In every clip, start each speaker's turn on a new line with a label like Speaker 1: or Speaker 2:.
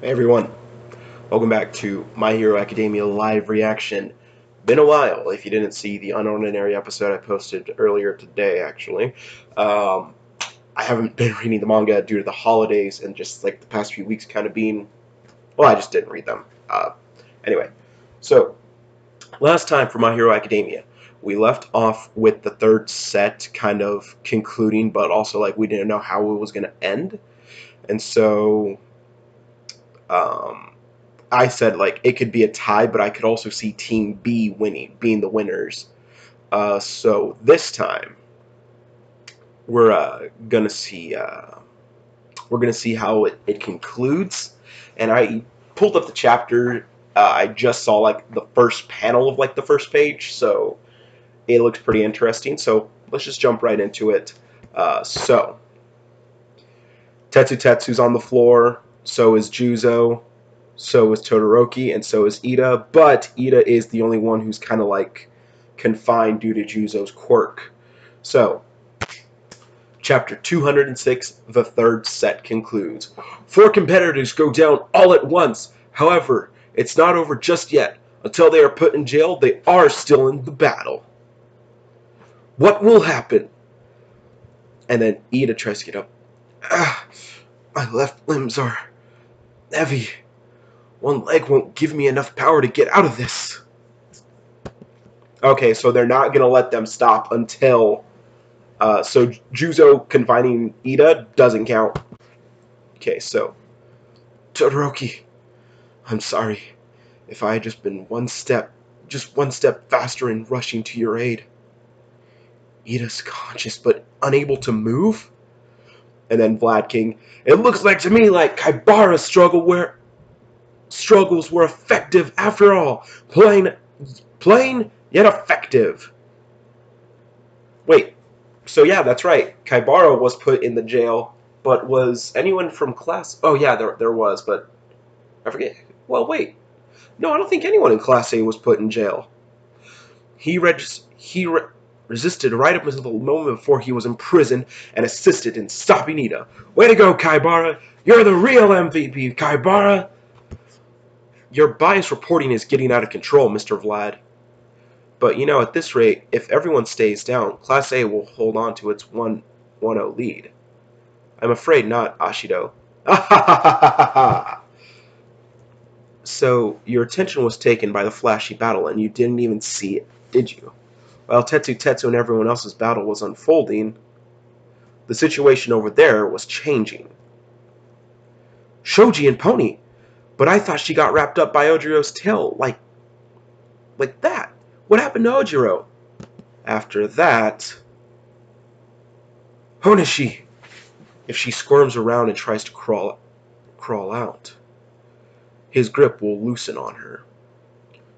Speaker 1: Hey everyone, welcome back to My Hero Academia live reaction. Been a while if you didn't see the unordinary episode I posted earlier today, actually. Um, I haven't been reading the manga due to the holidays and just like the past few weeks kind of being, well, I just didn't read them. Anyway, so last time for My Hero Academia, we left off with the third set kind of concluding, but also like we didn't know how it was going to end. And so um, I said like it could be a tie, but I could also see Team B winning, being the winners. So this time we're gonna see how it concludes. And I pulled up the chapter. I just saw like the first panel of like the first page, so it looks pretty interesting. So let's just jump right into it. So Tetsu's on the floor. So is Juzo. So is Todoroki, and so is Ida. But Ida is the only one who's kind of like confined due to Juzo's quirk. So, chapter 206, the third set concludes. Four competitors go down all at once. However, it's not over just yet. Until they are put in jail, they are still in the battle. What will happen? And then Ida tries to get up. Ah, my left limbs are heavy. One leg won't give me enough power to get out of this. Okay, so they're not going to let them stop until. So Juzo confining Ida doesn't count. Okay, so. Todoroki, I'm sorry. If I had just one step faster in rushing to your aid. Ida's conscious but unable to move? And then Vlad King, it looks like to me like Kaibara's struggles were effective after all. Plain yet effective. Wait, so yeah, that's right. Kaibara was put in the jail, but was anyone from class? Oh yeah, there was, but I forget. Well, wait. No, I don't think anyone in Class A was put in jail. He resisted right up until the moment before he was imprisoned and assisted in stopping Ida. Way to go, Kaibara! You're the real MVP, Kaibara! Your bias reporting is getting out of control, Mr. Vlad. But you know, at this rate, if everyone stays down, Class A will hold on to its 1-0 lead. I'm afraid not, Ashido. So, your attention was taken by the flashy battle, and you didn't even see it, did you? While Tetsu and everyone else's battle was unfolding, the situation over there was changing. Shoji and Pony! But I thought she got wrapped up by Ojiro's tail, like that. What happened to Ojiro? After that... Honishi! If she squirms around and tries to crawl out, his grip will loosen on her.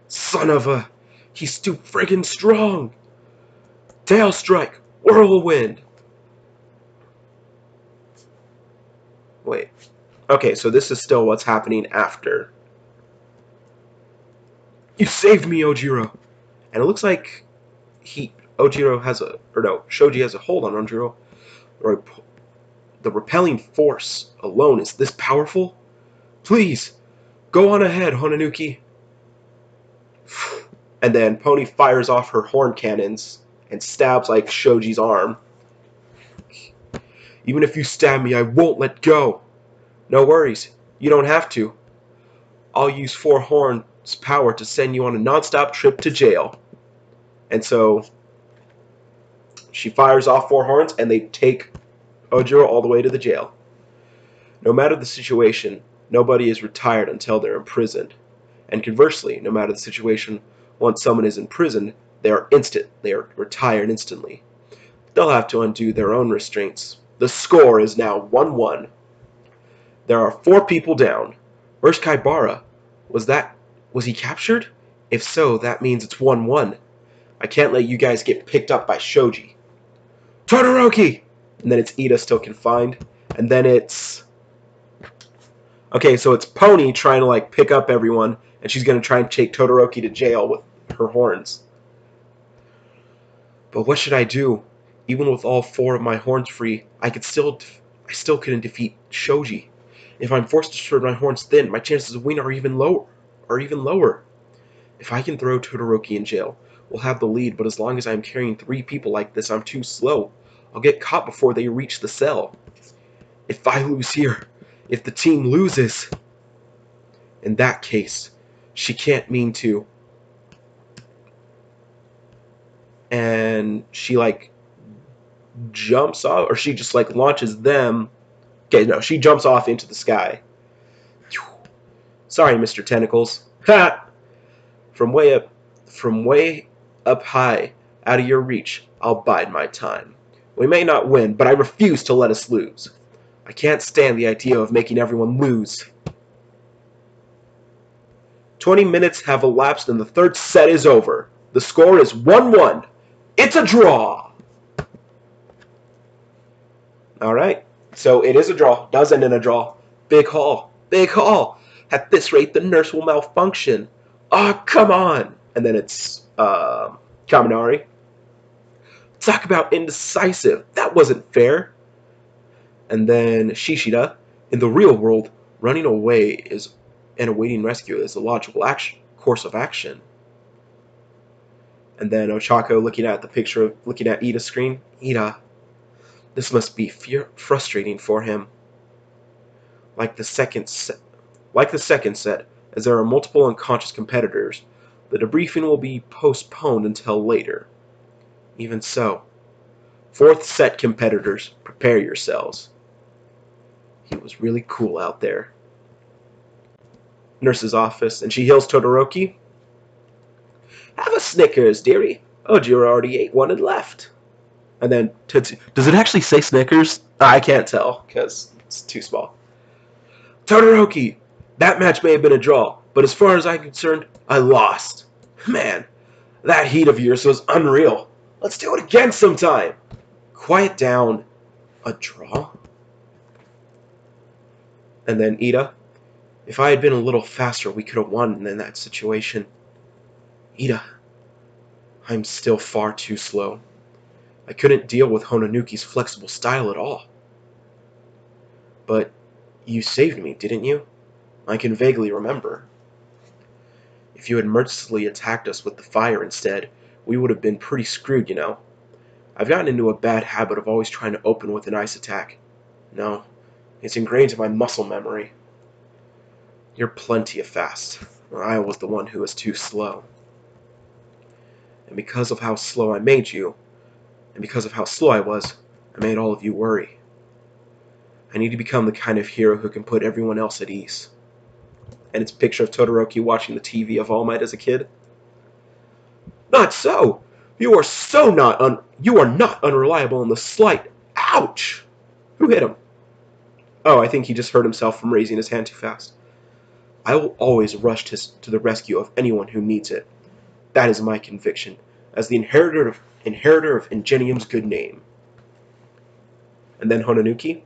Speaker 1: Son of a... He's too friggin' strong! Tail strike! Whirlwind! Wait. Okay, so this is still what's happening after. You saved me, Ojiro! And it looks like Shoji has a hold on Ojiro. The repelling force alone is this powerful? Please, go on ahead, Honanuki. And then Pony fires off her horn cannons and stabs like Shoji's arm. Even if you stab me, I won't let go. No worries, you don't have to. I'll use 4 horns power to send you on a non-stop trip to jail. And so she fires off 4 horns and they take Ojiro all the way to the jail. No matter the situation, nobody is retired until they're imprisoned. And conversely, no matter the situation, once someone is imprisoned, they are retired instantly. They'll have to undo their own restraints. The score is now 1-1. There are 4 people down. Where's Kaibara? Was he captured? If so, that means it's 1-1. I can't let you guys get picked up by Shoji. Todoroki! And then it's Ida still confined. And then it's... Okay, so it's Pony trying to like pick up everyone, and she's going to try and take Todoroki to jail with her horns. But what should I do? Even with all 4 of my horns free, I still couldn't defeat Shoji. If I'm forced to spread my horns thin, my chances of winning are even lower. If I can throw Todoroki in jail, we'll have the lead, but as long as I'm carrying 3 people like this, I'm too slow. I'll get caught before they reach the cell. If I lose here, if the team loses, in that case, she can't mean to. And she, like, jumps off, or she just, like, launches them. Okay, no, she jumps off into the sky. Sorry, Mr. Tentacles. Ha! From way up high, out of your reach, I'll bide my time. We may not win, but I refuse to let us lose. I can't stand the idea of making everyone lose. 20 minutes have elapsed and the third set is over. The score is 1-1. It's a draw. Alright, so it is a draw. Does end in a draw. Big haul. Big haul. At this rate, the nurse will malfunction. Oh, come on. And then it's Kaminari. Talk about indecisive. That wasn't fair. And then Shishida. In the real world, running away and awaiting rescue is a logical course of action. And then Ochako looking at the picture, looking at Ida's screen. Ida, this must be frustrating for him. Like the second set, as there are multiple unconscious competitors, the debriefing will be postponed until later. Even so, 4th set competitors, prepare yourselves. He was really cool out there. Nurse's office, and she heals Todoroki. Have a Snickers, dearie. Oh, Jiro already ate one and left. And then, does it actually say Snickers? I can't tell, because it's too small. Todoroki, that match may have been a draw, but as far as I'm concerned, I lost. Man, that heat of yours was unreal. Let's do it again sometime. Quiet down. A draw? And then Ida, if I had been a little faster, we could have won in that situation. Ida, I'm still far too slow. I couldn't deal with Hononuki's flexible style at all. But you saved me, didn't you? I can vaguely remember. If you had mercilessly attacked us with the fire instead, we would have been pretty screwed, you know. I've gotten into a bad habit of always trying to open with an ice attack. No, it's ingrained in my muscle memory. You're plenty of fast. I was the one who was too slow. And because of how slow I made you, and because of how slow I was, I made all of you worry. I need to become the kind of hero who can put everyone else at ease. And it's a picture of Todoroki watching the TV of All Might as a kid. Not so! You are not unreliable in the slight. Ouch! Who hit him? Oh, I think he just hurt himself from raising his hand too fast. I will always rush to the rescue of anyone who needs it. That is my conviction, as the inheritor of Ingenium's good name. And then Hononuki.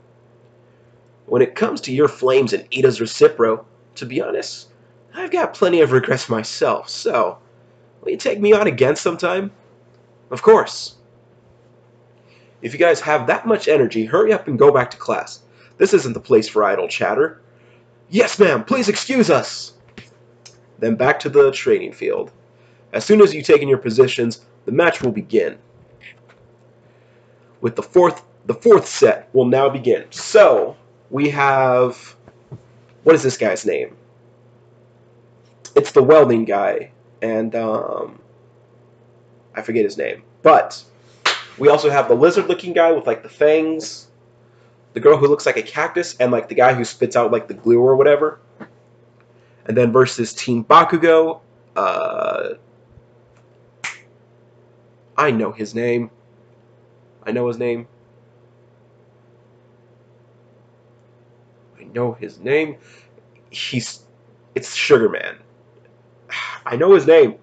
Speaker 1: When it comes to your flames and Ida's Recipro, to be honest, I've got plenty of regrets myself, so will you take me on again sometime? Of course. If you guys have that much energy, hurry up and go back to class. This isn't the place for idle chatter. Yes, ma'am, please excuse us. Then back to the training field. As soon as you've taken your positions, the match will begin. With the fourth set will now begin. So, we have, what is this guy's name? It's the welding guy, and I forget his name. But we also have the lizard-looking guy with like the fangs, the girl who looks like a cactus, and like the guy who spits out like the glue or whatever. And then versus Team Bakugo, I know his name. I know his name. It's Sugar Man. I know his name.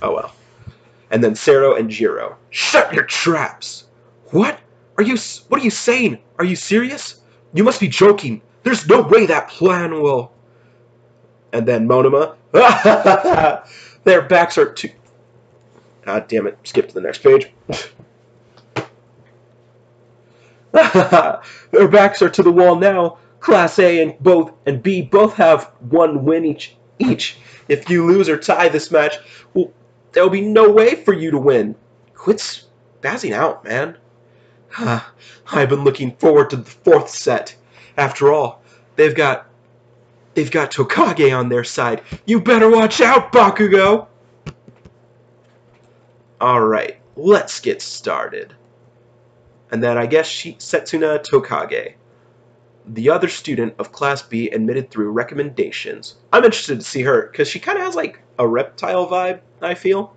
Speaker 1: Oh well. And then Sero and Jiro. Shut your traps! What are you saying? Are you serious? You must be joking. There's no way that plan will. And then Monoma. Their backs are too. God damn it. Skip to the next page. Their backs are to the wall now. Class A and B both have one win each. If you lose or tie this match, well, there'll be no way for you to win. Quit spazzing out, man. I've been looking forward to the fourth set. After all, they've got Tokage on their side. You better watch out, Bakugo! Alright, let's get started. And then I guess Setsuna Tokage, the other student of Class B admitted through recommendations. I'm interested to see her, because she kind of has like a reptile vibe, I feel.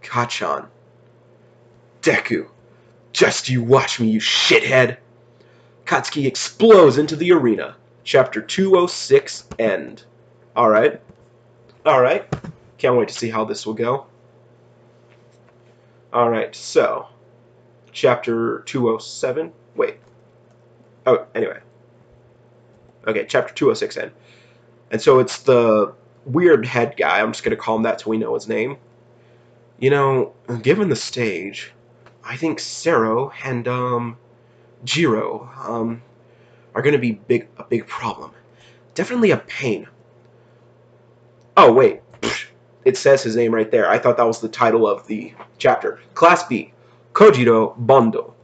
Speaker 1: Kachan. Deku. Just you watch me, you shithead. Katsuki explodes into the arena. Chapter 206 end. Alright. Alright. Can't wait to see how this will go. Alright, so. Chapter 207. Wait. Oh, anyway. Okay, chapter 206 end. And so it's the weird head guy. I'm just going to call him that till we know his name. You know, given the stage, I think Sero and, Jiro, are going to be a big problem. Definitely a pain. Oh, wait. It says his name right there. I thought that was the title of the chapter. Class B, Kojiro Bondo.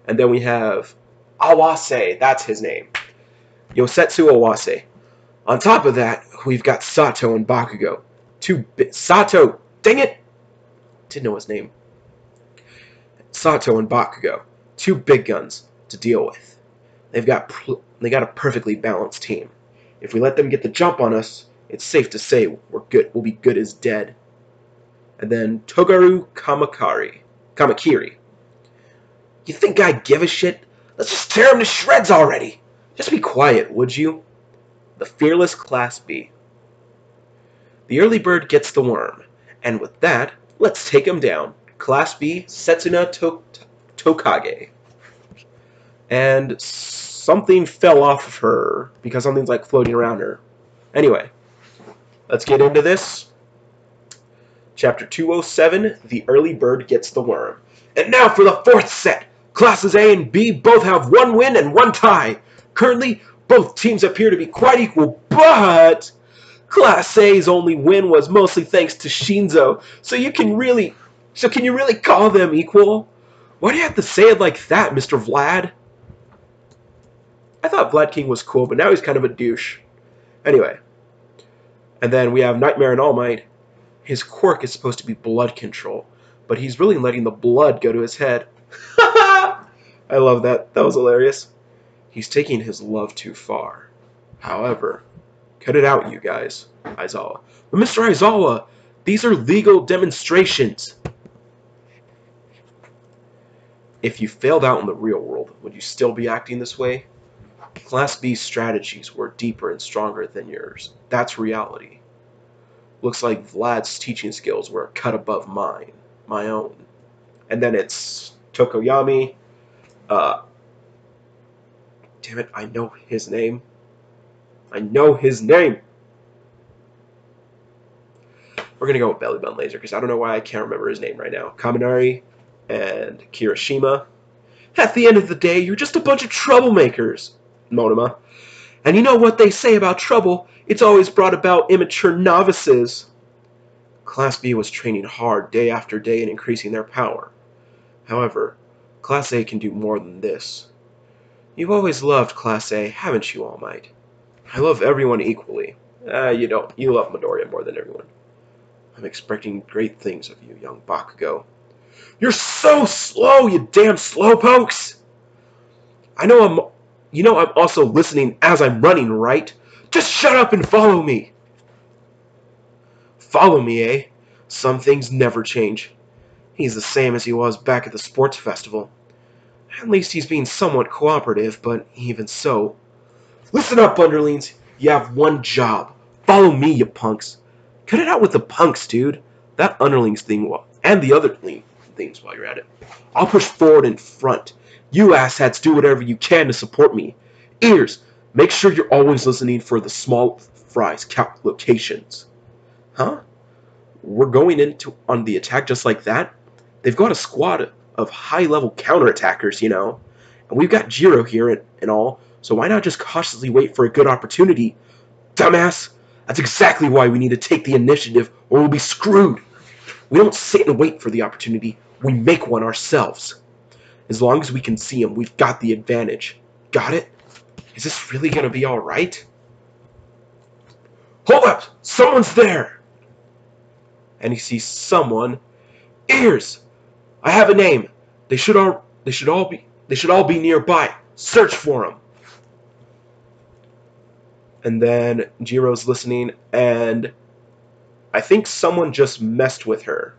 Speaker 1: And then we have Awase. That's his name. Yosetsu Awase. On top of that, we've got Sato and Bakugo. Sato! Dang it! Didn't know his name. Sato and Bakugo. Two big guns to deal with. They got a perfectly balanced team. If we let them get the jump on us, it's safe to say we'll be good as dead. And then Togaru Kamakiri. You think I give a shit? Let's just tear him to shreds already. Just be quiet, would you? The fearless Class B. The early bird gets the worm. And with that, let's take him down. Class B, Setsuna Tokage. And something fell off of her because something's like floating around her. Anyway, let's get into this. Chapter 207, The Early Bird Gets the Worm. And now for the fourth set. Classes A and B both have one win and one tie. Currently, both teams appear to be quite equal, but Class A's only win was mostly thanks to Shinzo. So can you really call them equal? Why do you have to say it like that, Mr. Vlad? I thought Vlad King was cool, but now he's kind of a douche. Anyway. And then we have Nightmare and All Might. His quirk is supposed to be blood control, but he's really letting the blood go to his head. I love that. That was hilarious. He's taking his love too far. However, cut it out, you guys. Aizawa. But Mr. Aizawa, these are legal demonstrations. If you failed out in the real world, would you still be acting this way? Class B's strategies were deeper and stronger than yours. That's reality. Looks like Vlad's teaching skills were a cut above mine. My own. And then it's Tokoyami. Damn it, I know his name. I know his name! We're gonna go with Belly Button Laser, because I don't know why I can't remember his name right now. Kaminari and Kirishima. At the end of the day, you're just a bunch of troublemakers, Monoma. And you know what they say about trouble? It's always brought about immature novices. Class B was training hard day after day and increasing their power. However, Class A can do more than this. You've always loved Class A, haven't you, All Might? I love everyone equally. You don't. You love Midoriya more than everyone. I'm expecting great things of you, young Bakugo. You're so slow, you damn slowpokes! You know I'm also listening as I'm running, right? Just shut up and follow me! Follow me, eh? Some things never change. He's the same as he was back at the sports festival. At least he's being somewhat cooperative, but even so. Listen up, underlings. You have one job. Follow me, you punks. Cut it out with the punks, dude. That underlings thing, and the other things while you're at it. I'll push forward in front. You asshats do whatever you can to support me. Ears, make sure you're always listening for the small fries locations. Huh? We're going on the attack just like that? They've got a squad of high-level counterattackers, you know. And we've got Jiro here and all, so why not just cautiously wait for a good opportunity? Dumbass! That's exactly why we need to take the initiative, or we'll be screwed. We don't sit and wait for the opportunity, we make one ourselves. As long as we can see him, we've got the advantage. Got it? Is this really gonna be alright? Hold up! Someone's there! And he sees someone. Ears! I have a name. They should all be nearby. Search for them. And then Jiro's listening, and I think someone just messed with her.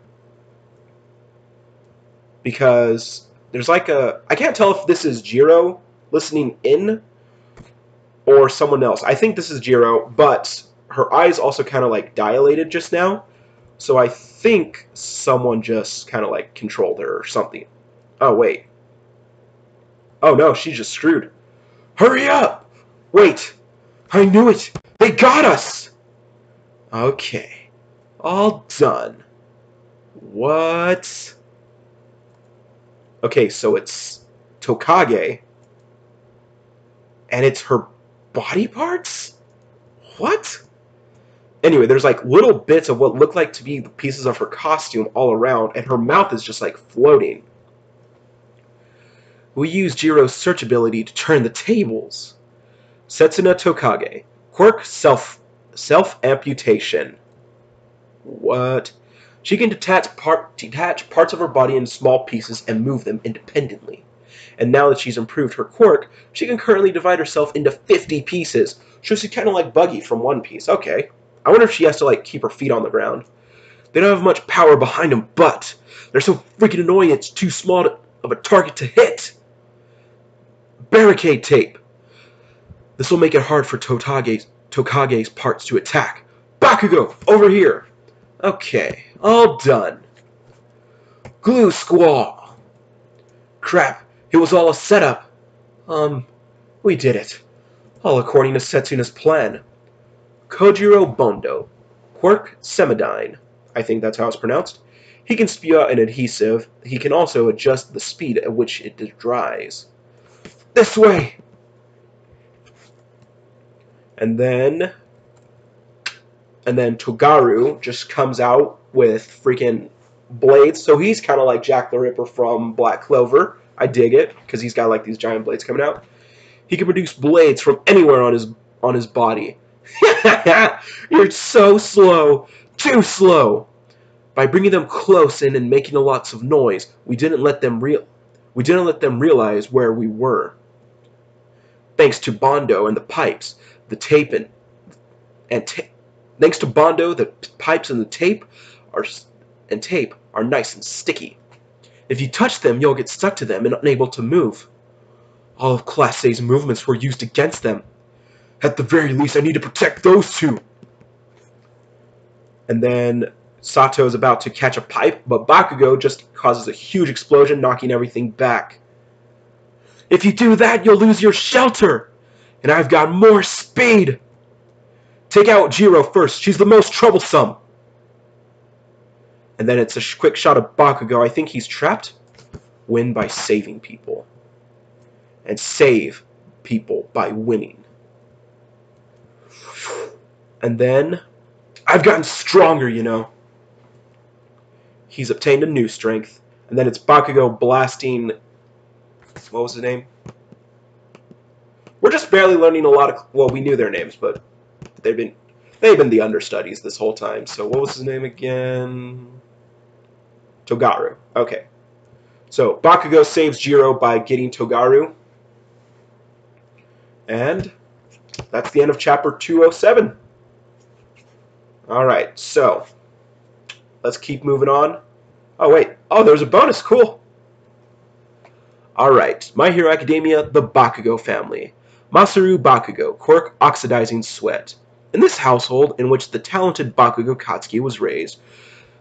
Speaker 1: Because there's like I can't tell if this is Jiro listening in or someone else. I think this is Jiro, but her eyes also kind of like dilated just now. So I think someone just kind of like controlled her or something. Oh, wait. Oh, no, she's just screwed. Hurry up! Wait. I knew it. They got us! Okay. All done. What? Okay, so it's Tokage. And it's her body parts? What? Anyway, there's like little bits of what look like to be the pieces of her costume all around, and her mouth is just like floating. We use Jiro's search ability to turn the tables. Setsuna Tokage. Quirk self-amputation. What? She can detach parts of her body into small pieces and move them independently. And now that she's improved her quirk, she can currently divide herself into 50 pieces. So she's kind of like Buggy from One Piece. Okay. I wonder if she has to like keep her feet on the ground. They don't have much power behind them, but they're so freaking annoying it's too small of a target to hit. Barricade tape. This will make it hard for Tokage's parts to attack. Bakugo, over here. Okay, all done. Glue squall. Crap, it was all a setup. We did it. All according to Setsuna's plan. Kojiro Bondo. Quirk Semidyne. I think that's how it's pronounced. He can spew out an adhesive. He can also adjust the speed at which it dries. This way! And then Togaru just comes out with freaking blades. So he's kind of like Jack the Ripper from Black Clover. I dig it, because he's got like these giant blades coming out. He can produce blades from anywhere on his body. You're so slow. Too slow. By bringing them close in and making lots of noise, we didn't let them realize where we were. Thanks to Bondo and the pipes, the tape thanks to Bondo, the pipes and the tape are nice and sticky. If you touch them, you'll get stuck to them and unable to move. All of Class A's movements were used against them. At the very least, I need to protect those two. And then Sato's about to catch a pipe, but Bakugo just causes a huge explosion, knocking everything back. If you do that, you'll lose your shelter. And I've got more speed. Take out Jiro first. She's the most troublesome. And then it's a quick shot of Bakugo. I think he's trapped. Win by saving people. And save people by winning. And then I've gotten stronger, you know. He's obtained a new strength. And then it's Bakugo blasting... What was his name? We're just barely learning a lot of... Well, we knew their names, but they've been the understudies this whole time. So what was his name again? Togaru. Okay. So Bakugo saves Jiro by getting Togaru. And that's the end of chapter 207. Alright, so let's keep moving on. Oh, wait. Oh, there's a bonus. Cool. Alright, My Hero Academia, the Bakugo family. Masaru Bakugo, quirk oxidizing sweat. In this household in which the talented Bakugo Katsuki was raised,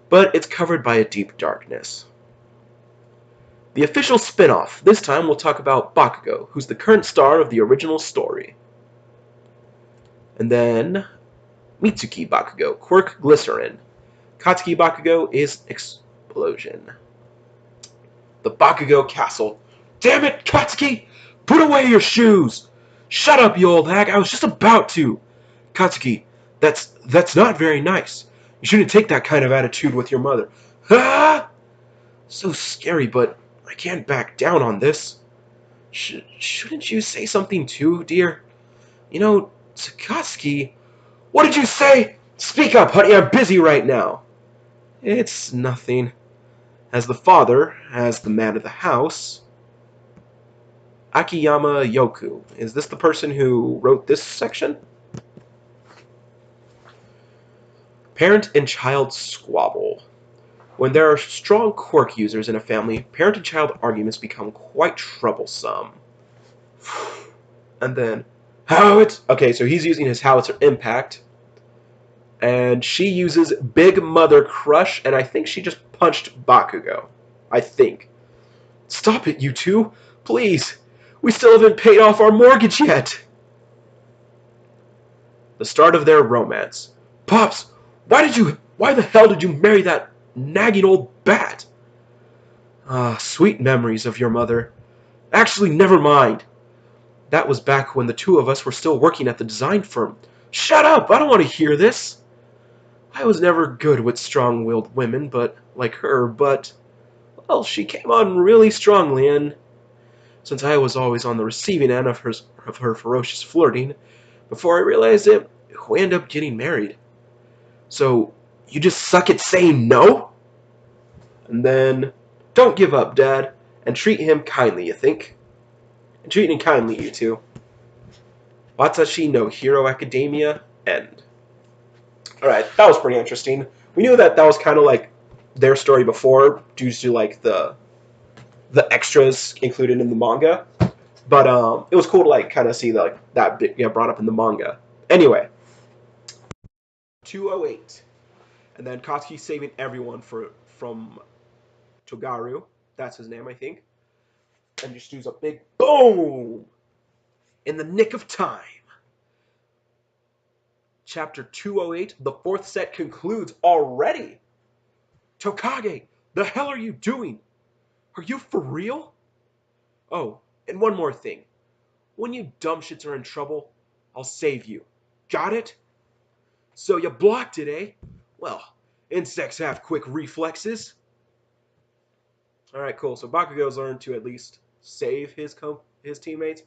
Speaker 1: but it's covered by a deep darkness. The official spin-off. This time we'll talk about Bakugo, who's the current star of the original story. And then Mitsuki Bakugo, quirk glycerin. Katsuki Bakugo is explosion. the Bakugo castle. Damn it, Katsuki! Put away your shoes! Shut up, you old hag, I was just about to! Katsuki, that's not very nice. You shouldn't take that kind of attitude with your mother. Ah! So scary, but I can't back down on this. Shouldn't you say something too, dear? You know, Sakatsuki... What did you say? Speak up, honey, I'm busy right now. It's nothing. As the father, as the man of the house... Akiyama Yoku. Is this the person who wrote this section? Parent and child squabble. When there are strong quirk users in a family, parent and child arguments become quite troublesome. And then, howitzer. Okay, so he's using his howitzer impact. And she uses Big Mother Crush, and I think she just punched Bakugo. I think. Stop it, you two. Please. We still haven't paid off our mortgage yet. The start of their romance. Pops, why the hell did you marry that nagging old bat? Ah, sweet memories of your mother. Actually, never mind. That was back when the two of us were still working at the design firm. Shut up! I don't want to hear this. I was never good with strong-willed women, like her, but, well, she came on really strongly, and since I was always on the receiving end of her ferocious flirting, before I realized it, we ended up getting married. So, you just suck at saying no? And then, don't give up, Dad, and treat him kindly, you think? And treat him kindly, you two. Watashi no Hero Academia, end. Alright, that was pretty interesting. We knew that was kind of like their story before, due to like the extras included in the manga. But it was cool to like kind of see that bit brought up in the manga. Anyway, 208, and then Katsuki saving everyone from Togaru. That's his name, I think. And just does a big boom in the nick of time. Chapter 208, the fourth set concludes already. Tokage, the hell are you doing? Are you for real? Oh, and one more thing. When you dumb shits are in trouble, I'll save you. Got it? So you blocked it, eh? Well, insects have quick reflexes. Alright, cool. So Bakugo's learned to at least save his teammates.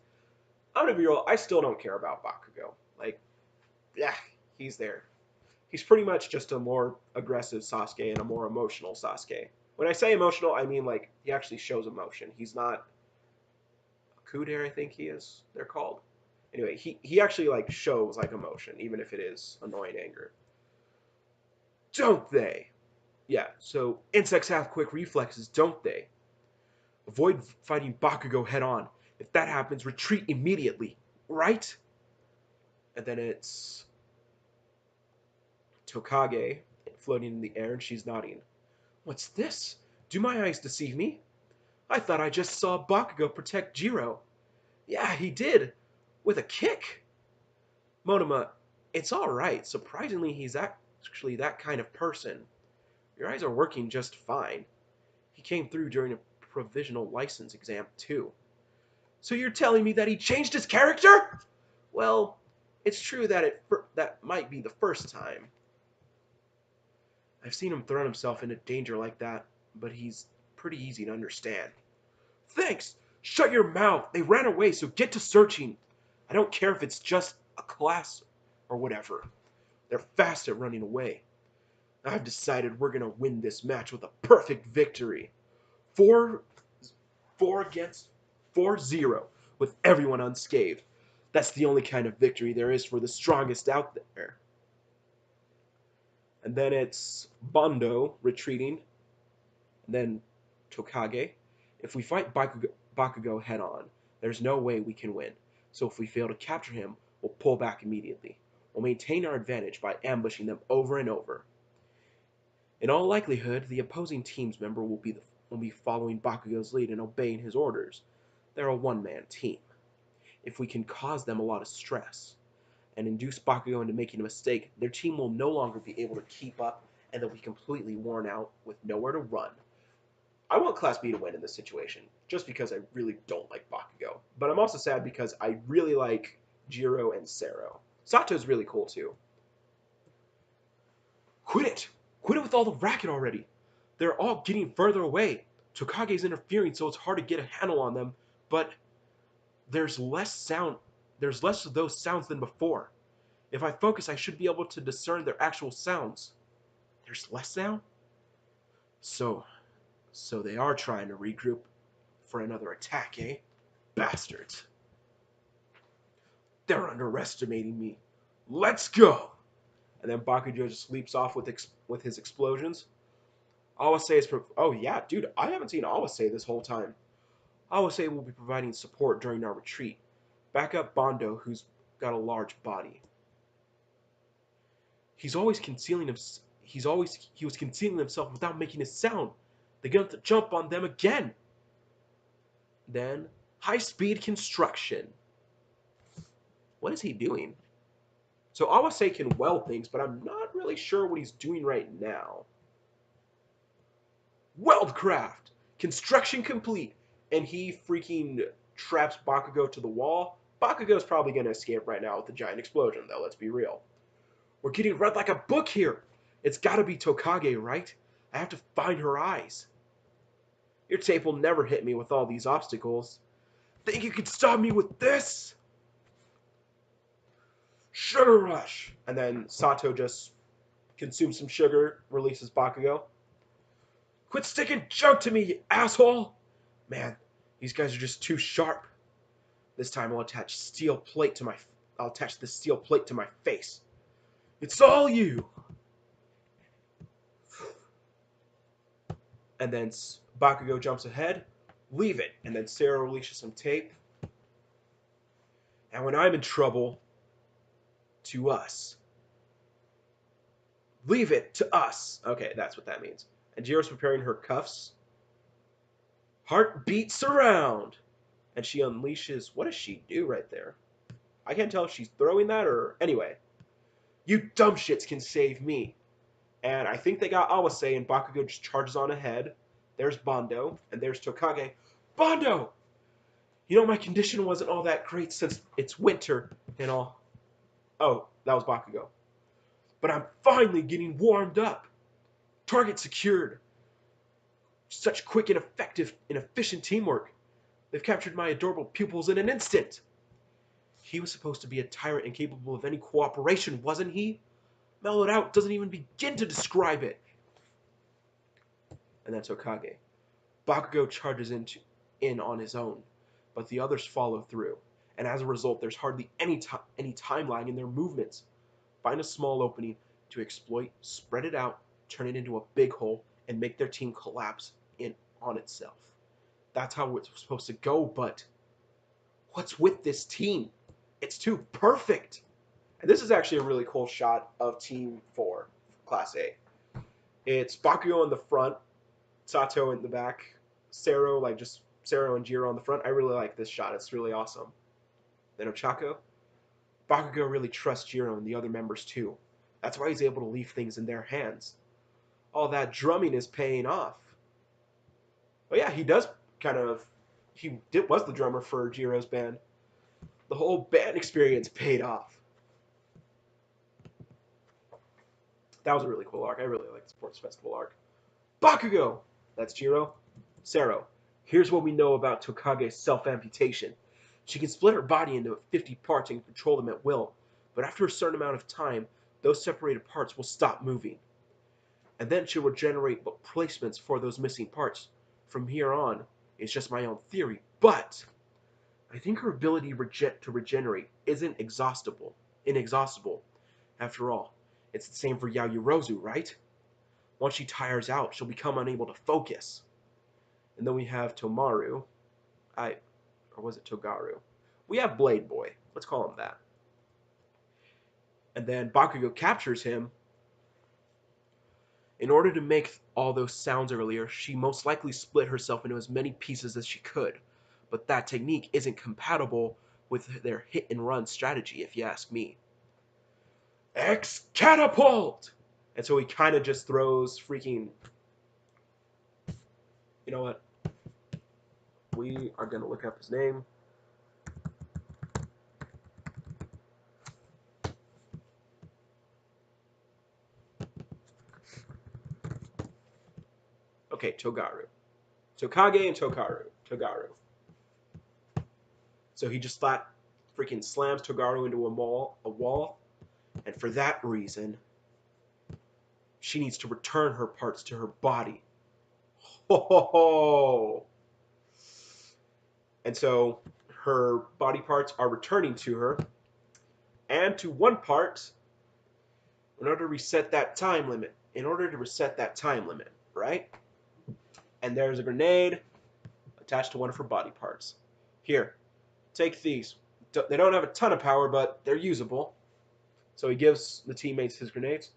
Speaker 1: I'm gonna be real, I still don't care about Bakugo. Like, yeah, he's there. He's pretty much just a more aggressive Sasuke and a more emotional Sasuke. When I say emotional, I mean like he actually shows emotion. He's not a Kudere, I think they're called. Anyway, he actually like shows like emotion, even if it is annoying anger. Don't they? Yeah, so insects have quick reflexes, don't they? Avoid fighting Bakugo head on. If that happens, retreat immediately, right? And then it's Tokage floating in the air, and she's nodding. What's this? Do my eyes deceive me? I thought I just saw Bakugo protect Jiro. Yeah, he did. With a kick. Monoma, it's alright. Surprisingly, he's actually that kind of person. Your eyes are working just fine. He came through during a provisional license exam, too. So you're telling me that he changed his character? Well, it's true that that might be the first time. I've seen him throw himself into danger like that, but he's pretty easy to understand. Thanks! Shut your mouth! They ran away, so get to searching! I don't care if it's just a class or whatever. They're fast at running away. I've decided we're gonna win this match with a perfect victory. 4 against 4-0 with everyone unscathed. That's the only kind of victory there is for the strongest out there. And then it's Bondo retreating. And then Tokage. If we fight Bakugo head on, there's no way we can win. So if we fail to capture him, we'll pull back immediately. We'll maintain our advantage by ambushing them over and over. In all likelihood, the opposing team's member will be following Bakugo's lead and obeying his orders. They're a one-man team. If we can cause them a lot of stress and induce Bakugo into making a mistake, their team will no longer be able to keep up and they'll be completely worn out with nowhere to run. I want Class B to win in this situation, just because I really don't like Bakugo. But I'm also sad because I really like Jiro and Sero. Sato's really cool too. Quit it! Quit it with all the racket already! They're all getting further away. Tokage's interfering, so it's hard to get a handle on them, but there's less sound. There's less of those sounds than before. If I focus, I should be able to discern their actual sounds. There's less sound? So, so they are trying to regroup for another attack, eh? Bastards. They're underestimating me. Let's go! And then Bakugo just leaps off with his explosions. Awase is... Oh, yeah, dude, I haven't seen Awase this whole time. Awase will be providing support during our retreat. Back up Bondo, who's got a large body. He was concealing himself without making a sound. They're going to jump on them again. Then, high-speed construction. What is he doing? So Awase can weld things, but I'm not really sure what he's doing right now. Weldcraft! Construction complete! And he freaking traps Bakugo to the wall. Bakugo's probably going to escape right now with the giant explosion, though, let's be real. We're getting read like a book here! It's gotta be Tokage, right? I have to find her eyes. Your tape will never hit me with all these obstacles. Think you could stop me with this? Sugar Rush! And then Sato just consumes some sugar, releases Bakugo. Quit sticking junk to me, you asshole! Man, these guys are just too sharp. This time I'll attach this steel plate to my face. It's all you! And then Bakugo jumps ahead. Leave it. And then Sarah releases some tape. And when I'm in trouble, to us. Leave it to us. Okay, that's what that means. And Jiro's preparing her cuffs. Heart beats around. And she unleashes... What does she do right there? I can't tell if she's throwing that or... Anyway. You dumb shits can save me. And I think they got Awase, and Bakugo just charges on ahead. There's Bondo, and there's Tokage. Bondo! You know, my condition wasn't all that great since it's winter and all. Oh, that was Bakugo. But I'm finally getting warmed up. Target secured. Such quick and effective and efficient teamwork. They've captured my adorable pupils in an instant. He was supposed to be a tyrant incapable of any cooperation, wasn't he? Mellowed out doesn't even begin to describe it. And that's Hokage. Bakugo charges in on his own, but the others follow through. And as a result, there's hardly any time lag in their movements. Find a small opening to exploit, spread it out, turn it into a big hole, and make their team collapse in on itself. That's how it's supposed to go, but what's with this team? It's too perfect. And this is actually a really cool shot of Team 4, Class A. It's Bakugo in the front, Sato in the back, Sero and Jiro on the front. I really like this shot. It's really awesome. Then Ochako. Bakugo really trusts Jiro and the other members too. That's why he's able to leave things in their hands. All that drumming is paying off. But yeah, he does was the drummer for Jiro's band. The whole band experience paid off. That was a really cool arc. I really like the Sports Festival arc. Bakugo! That's Jiro. Sero. Here's what we know about Tokage's self-amputation. She can split her body into 50 parts and control them at will, but after a certain amount of time, those separated parts will stop moving. And then she'll regenerate replacements for those missing parts. From here on, it's just my own theory, but I think her ability to regenerate isn't inexhaustible. After all, it's the same for Yaoyorozu, right? Once she tires out, she'll become unable to focus. And then we have Tomaru. Or was it Togaru? We have Blade Boy. Let's call him that. And then Bakugo captures him. In order to make all those sounds earlier, she most likely split herself into as many pieces as she could. But that technique isn't compatible with their hit-and-run strategy, if you ask me. X-Catapult! And so he kind of just throws freaking... You know what? We are going to look up his name. Okay, Togaru. Tokage and Togaru. So he just freaking slams Togaru into a wall, and for that reason, she needs to return her parts to her body. Ho ho ho! And so her body parts are returning to her, and to one part, in order to reset that time limit. Right? And there's a grenade attached to one of her body parts. Here, take these. They don't have a ton of power, but they're usable. So he gives the teammates his grenades.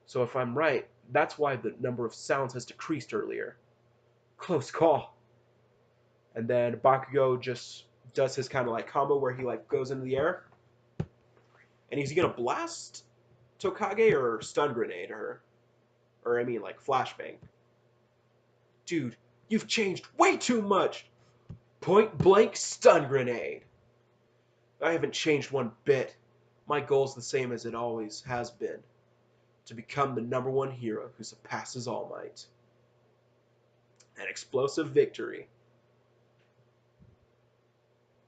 Speaker 1: So if I'm right, that's why the number of sounds has decreased earlier. Close call. And then Bakugo just does his kind of like combo where he like goes into the air. And he's gonna blast Tokage or stun grenade her. Or I mean like flashbang. Dude, you've changed way too much. Point blank stun grenade. I haven't changed one bit. My goal's the same as it always has been. To become the #1 hero who surpasses All Might. An explosive victory.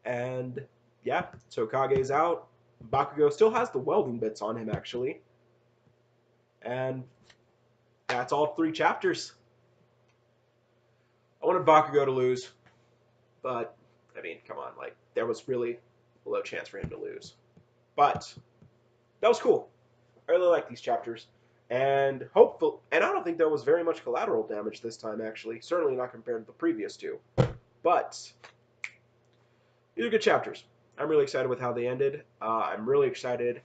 Speaker 1: And yeah, Tokage's out. Bakugo still has the welding bits on him, actually. And that's all 3 chapters. I wanted Bakugo to lose, but, I mean, come on, like, there was really a low chance for him to lose. But, that was cool. I really like these chapters. And I don't think there was very much collateral damage this time, actually. Certainly not compared to the previous 2. But, these are good chapters. I'm really excited with how they ended. I'm really excited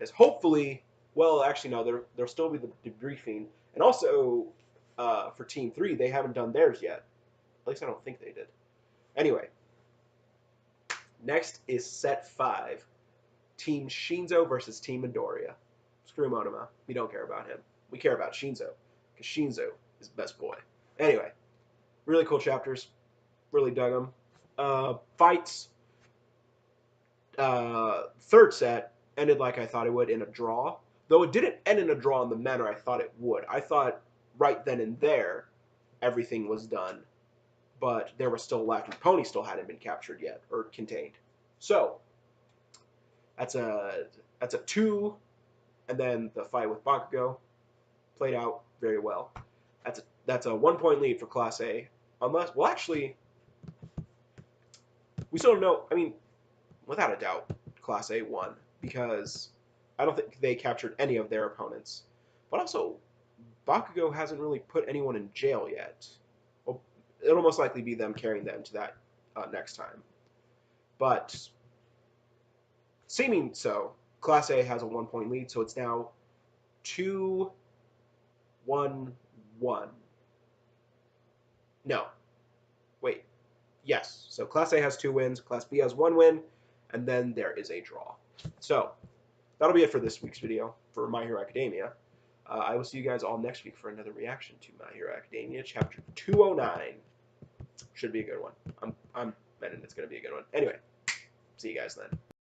Speaker 1: as hopefully, well, actually, no, there'll still be the debriefing. And also, for Team 3, they haven't done theirs yet. At least I don't think they did. Anyway, next is Set 5. Team Shinzo versus Team Midoriya. Screw Monoma. We don't care about him. We care about Shinzo. Because Shinzo is the best boy. Anyway, really cool chapters. Really dug them. Fights. Third set ended like I thought it would in a draw. Though it didn't end in a draw in the manner I thought it would. I thought right then and there everything was done. But there was still left, and Pony still hadn't been captured yet, or contained. So, that's a 2, and then the fight with Bakugo played out very well. That's a 1-point lead for Class A. Unless, well, actually, we still don't know. I mean, without a doubt, Class A won, because I don't think they captured any of their opponents. But also, Bakugo hasn't really put anyone in jail yet. Well, it'll most likely be them carrying them to that next time. But, seeming so, Class A has a 1-point lead, so it's now 2-1-1. No. Wait. Yes. So Class A has 2 wins, Class B has 1 win, and then there is a draw. So, that'll be it for this week's video for My Hero Academia. I will see you guys all next week for another reaction to My Hero Academia, Chapter 209. Should be a good one. I'm betting it's going to be a good one. Anyway, see you guys then.